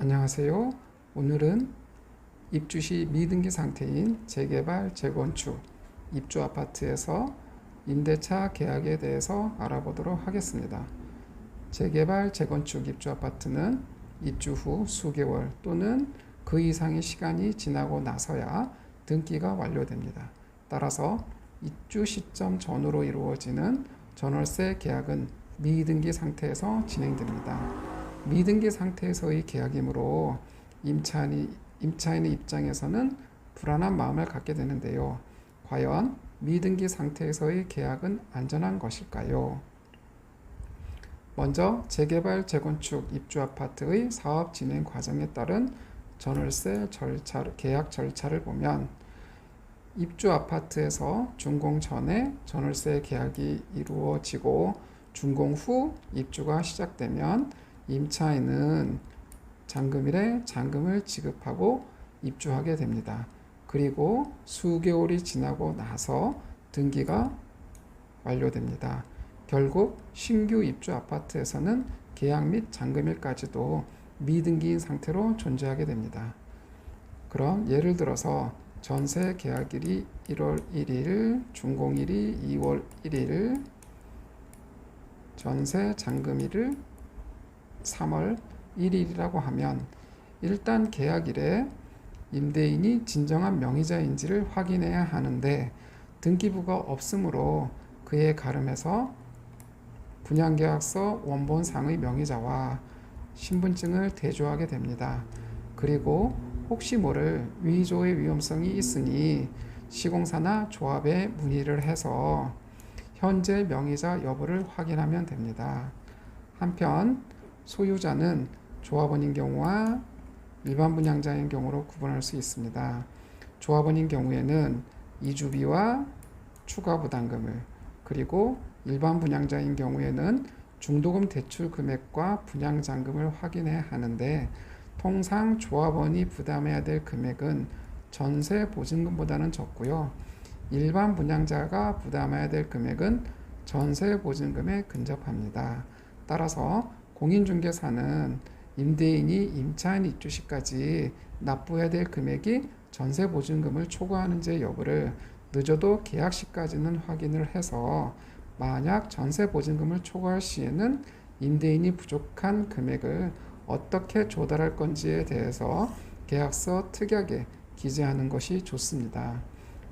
안녕하세요. 오늘은 입주 시 미등기 상태인 재개발, 재건축, 입주 아파트에서 임대차 계약에 대해서 알아보도록 하겠습니다. 재개발, 재건축 입주 아파트는 입주 후 수개월 또는 그 이상의 시간이 지나고 나서야 등기가 완료됩니다. 따라서 입주 시점 전후로 이루어지는 전월세 계약은 미등기 상태에서 진행됩니다. 미등기 상태에서의 계약이므로 임차인의 입장에서는 불안한 마음을 갖게 되는데요. 과연 미등기 상태에서의 계약은 안전한 것일까요? 먼저 재개발, 재건축, 입주 아파트의 사업 진행 과정에 따른 전월세 계약 절차를 보면 입주 아파트에서 준공 전에 전월세 계약이 이루어지고 준공 후 입주가 시작되면 임차인은 잔금일에 잔금을 지급하고 입주하게 됩니다. 그리고 수개월이 지나고 나서 등기가 완료됩니다. 결국 신규 입주 아파트에서는 계약 및 잔금일까지도 미등기인 상태로 존재하게 됩니다. 그럼 예를 들어서 전세 계약일이 1월 1일, 준공일이 2월 1일, 전세 잔금일을 3월 1일이라고 하면 일단 계약일에 임대인이 진정한 명의자인지를 확인해야 하는데 등기부가 없으므로 그에 가름해서 분양계약서 원본상의 명의자와 신분증을 대조하게 됩니다. 그리고 혹시 모를 위조의 위험성이 있으니 시공사나 조합에 문의를 해서 현재 명의자 여부를 확인하면 됩니다. 한편 소유자는 조합원인 경우와 일반 분양자인 경우로 구분할 수 있습니다. 조합원인 경우에는 이주비와 추가 부담금을, 그리고 일반 분양자인 경우에는 중도금 대출 금액과 분양잔금을 확인해야 하는데 통상 조합원이 부담해야 될 금액은 전세 보증금보다는 적고요. 일반 분양자가 부담해야 될 금액은 전세 보증금에 근접합니다. 따라서 공인중개사는 임대인이 임차인 입주 시까지 납부해야 될 금액이 전세 보증금을 초과하는지 여부를 늦어도 계약 시까지는 확인을 해서 만약 전세 보증금을 초과할 시에는 임대인이 부족한 금액을 어떻게 조달할 건지에 대해서 계약서 특약에 기재하는 것이 좋습니다.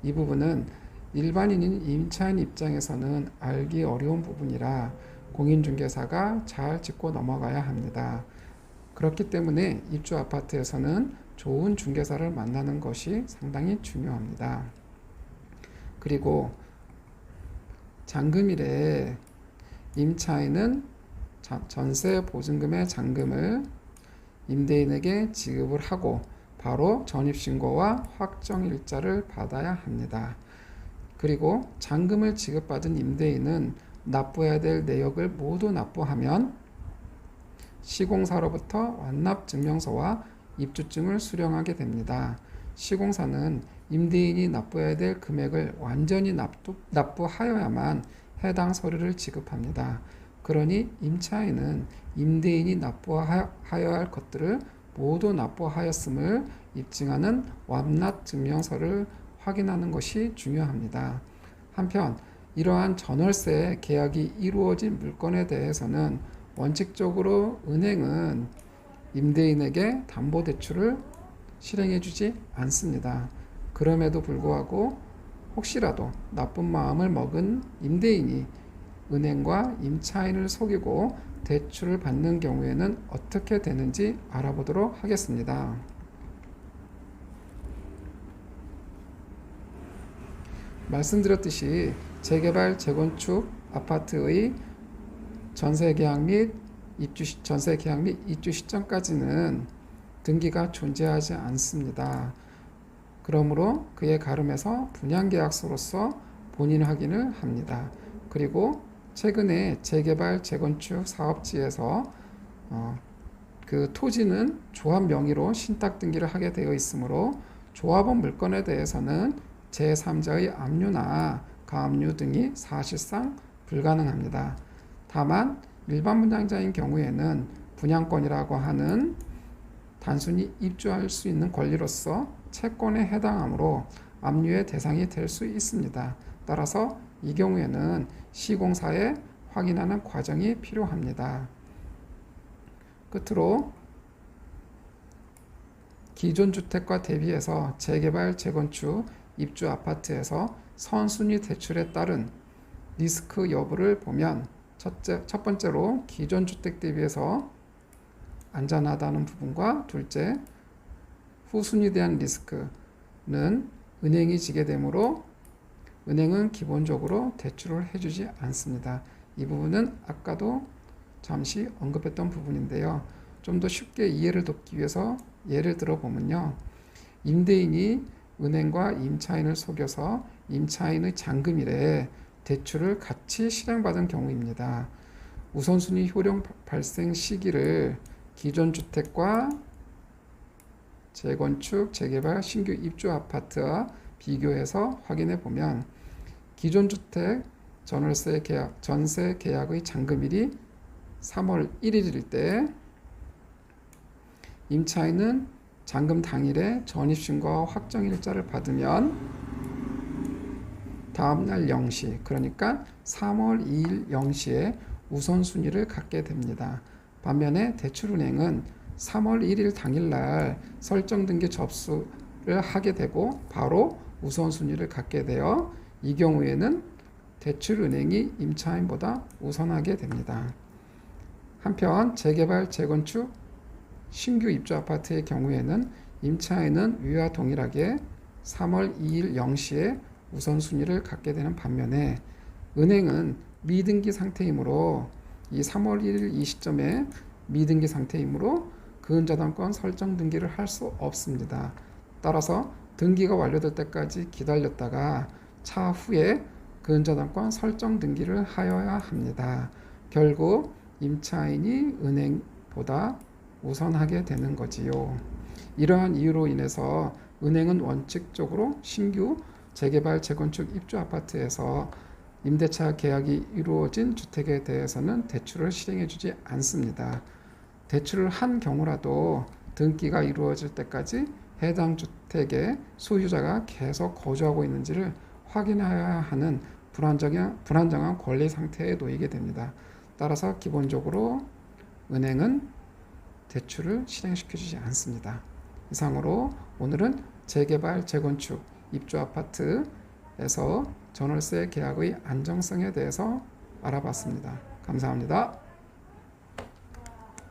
이 부분은 일반인인 임차인 입장에서는 알기 어려운 부분이라 공인중개사가 잘 짚고 넘어가야 합니다. 그렇기 때문에 입주 아파트에서는 좋은 중개사를 만나는 것이 상당히 중요합니다. 그리고 잔금일에 임차인은 전세 보증금의 잔금을 임대인에게 지급을 하고 바로 전입신고와 확정일자를 받아야 합니다. 그리고 잔금을 지급받은 임대인은 납부해야 될 내역을 모두 납부하면 시공사로부터 완납증명서와 입주증을 수령하게 됩니다. 시공사는 임대인이 납부해야 될 금액을 완전히 납부하여야만 해당 서류를 지급합니다. 그러니 임차인은 임대인이 납부하여야 할 것들을 모두 납부하였음을 입증하는 완납증명서를 확인하는 것이 중요합니다. 한편 이러한 전월세 계약이 이루어진 물건에 대해서는 원칙적으로 은행은 임대인에게 담보대출을 실행해주지 않습니다. 그럼에도 불구하고 혹시라도 나쁜 마음을 먹은 임대인이 은행과 임차인을 속이고 대출을 받는 경우에는 어떻게 되는지 알아보도록 하겠습니다. 말씀드렸듯이 재개발, 재건축 아파트의 전세 계약 및 입주 시점까지는 등기가 존재하지 않습니다. 그러므로 그에 가름해서 분양계약서로서 본인 확인을 합니다. 그리고 최근에 재개발, 재건축 사업지에서 그 토지는 조합 명의로 신탁 등기를 하게 되어 있으므로 조합원 물건에 대해서는 제3자의 압류나 가압류 등이 사실상 불가능합니다. 다만 일반 분양자인 경우에는 분양권이라고 하는 단순히 입주할 수 있는 권리로서 채권에 해당하므로 압류의 대상이 될 수 있습니다. 따라서 이 경우에는 시공사에 확인하는 과정이 필요합니다. 끝으로 기존 주택과 대비해서 재개발, 재건축, 입주 아파트에서 선순위 대출에 따른 리스크 여부를 보면 첫 번째로 기존 주택 대비해서 안전하다는 부분과 둘째, 후순위에 대한 리스크는 은행이 지게 되므로 은행은 기본적으로 대출을 해주지 않습니다. 이 부분은 아까도 잠시 언급했던 부분인데요. 좀 더 쉽게 이해를 돕기 위해서 예를 들어보면요. 임대인이 은행과 임차인을 속여서 임차인의 잔금일에 대출을 같이 실행받은 경우입니다. 우선순위 효력 발생 시기를 기존 주택과 재건축, 재개발, 신규 입주 아파트와 비교해서 확인해 보면 기존 주택 전세 계약의 잔금일이 3월 1일일 때 임차인은 잔금 당일에 전입신고와 확정일자를 받으면 다음날 0시, 그러니까 3월 2일 0시에 우선순위를 갖게 됩니다. 반면에 대출은행은 3월 1일 당일날 설정등기 접수를 하게 되고 바로 우선순위를 갖게 되어 이 경우에는 대출은행이 임차인보다 우선하게 됩니다. 한편 재개발, 재건축, 신규 입주 아파트의 경우에는 임차인은 위와 동일하게 3월 2일 0시에 우선순위를 갖게 되는 반면에 은행은 미등기 상태이므로 이 3월 1일 이 시점에 미등기 상태이므로 근저당권 설정 등기를 할 수 없습니다. 따라서 등기가 완료될 때까지 기다렸다가 차후에 근저당권 설정 등기를 하여야 합니다. 결국 임차인이 은행보다 우선하게 되는 거지요. 이러한 이유로 인해서 은행은 원칙적으로 신규 재개발, 재건축, 입주 아파트에서 임대차 계약이 이루어진 주택에 대해서는 대출을 실행해 주지 않습니다. 대출을 한 경우라도 등기가 이루어질 때까지 해당 주택의 소유자가 계속 거주하고 있는지를 확인해야 하는 불안정한 권리 상태에 놓이게 됩니다. 따라서 기본적으로 은행은 대출을 실행시켜주지 않습니다. 이상으로 오늘은 재개발, 재건축, 입주 아파트에서 전월세 계약의 안정성에 대해서 알아봤습니다. 감사합니다.